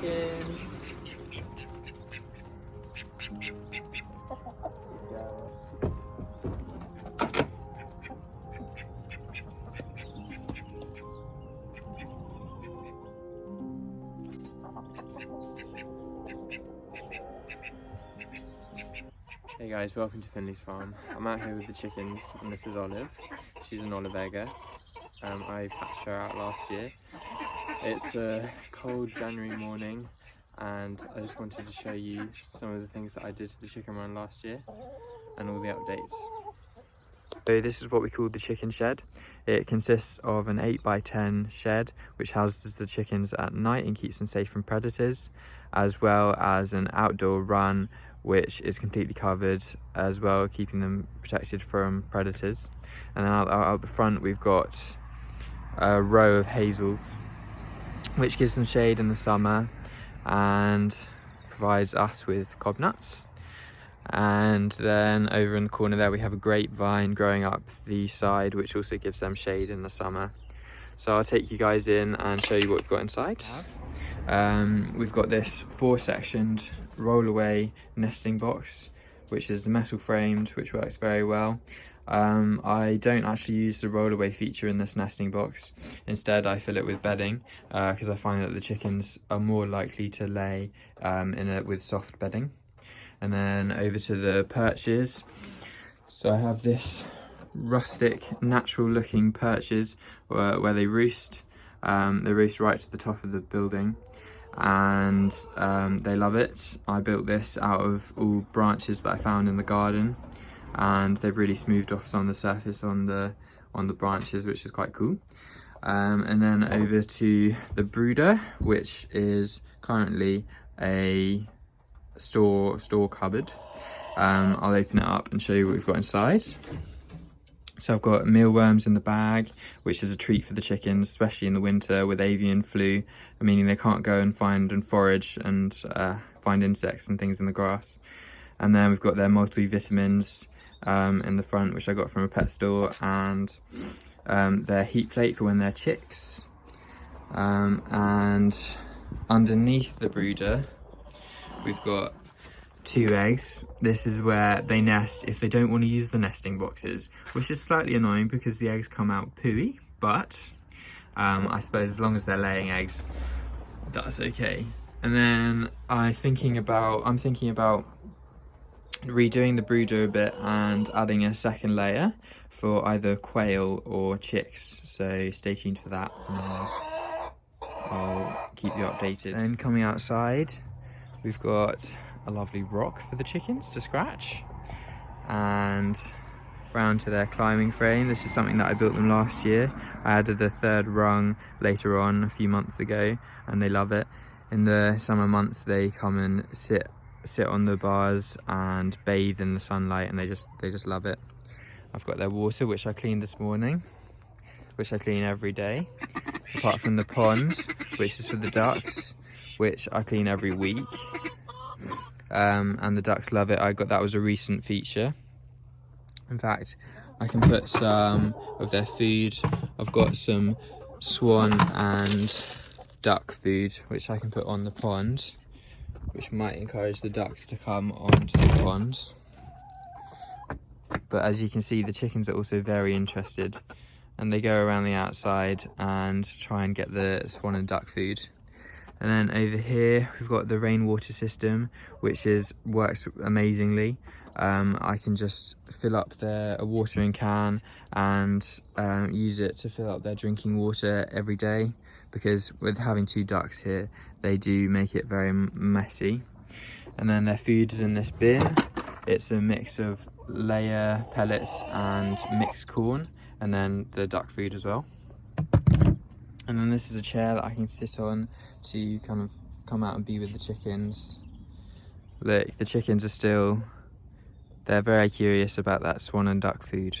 chickens. Hey guys, welcome to Findlay's farm. I'm out here with the chickens and this is Olive. She's an olive egger. I hatched her out last year. It's a cold January morning and I just wanted to show you some of the things that I did to the chicken run last year and all the updates. So this is what we call the chicken shed. It consists of an 8x10 shed which houses the chickens at night and keeps them safe from predators, as well as an outdoor run which is completely covered as well, keeping them protected from predators. And then out the front we've got a row of hazels which gives them shade in the summer and provides us with cob nuts. And then over in the corner there we have a grapevine growing up the side which also gives them shade in the summer. So I'll take you guys in and show you what we've got inside. We've got this 4-sectioned roll-away nesting box which is metal framed, which works very well. I don't actually use the roll-away feature in this nesting box. Instead I fill it with bedding because I find that the chickens are more likely to lay with soft bedding. And then over to the perches. So I have this rustic, natural looking perches where they roost. They roost right to the top of the building and they love it. I built this out of all branches that I found in the garden and they've really smoothed off some of the surface on the branches, which is quite cool. And then over to the brooder, which is currently a store cupboard. I'll open it up and show you what we've got inside. So I've got mealworms in the bag, which is a treat for the chickens, especially in the winter with avian flu, meaning they can't go and find and forage and find insects and things in the grass. And then we've got their multivitamins in the front, which I got from a pet store, and their heat plate for when they're chicks. And underneath the brooder, we've got 2 eggs. This is where they nest if they don't want to use the nesting boxes, which is slightly annoying because the eggs come out pooey, but I suppose as long as they're laying eggs, that's okay. And then I'm thinking about redoing the brooder a bit and adding a second layer for either quail or chicks, so stay tuned for that and I'll keep you updated. And coming outside, we've got a lovely rock for the chickens to scratch, and round to their climbing frame. This is something that I built them last year. I added the 3rd rung later on a few months ago and they love it. In the summer months they come and sit on the bars and bathe in the sunlight and they just love it. I've got their water, which I cleaned this morning, which I clean every day, apart from the pond, which is for the ducks, which I clean every week. And the ducks love it. That was a recent feature. In fact, I can put some of their food. I've got some swan and duck food which I can put on the pond, which might encourage the ducks to come onto the pond. But as you can see, the chickens are also very interested and they go around the outside and try and get the swan and duck food. And then over here we've got the Rainwater System, which works amazingly. I can just fill up a watering can and use it to fill up their drinking water every day, because with having 2 ducks here they do make it very messy. And then their food is in this bin. It's a mix of layer pellets and mixed corn, and then the duck food as well. And then this is a chair that I can sit on to kind of come out and be with the chickens. Look, the chickens are they're very curious about that swan and duck food.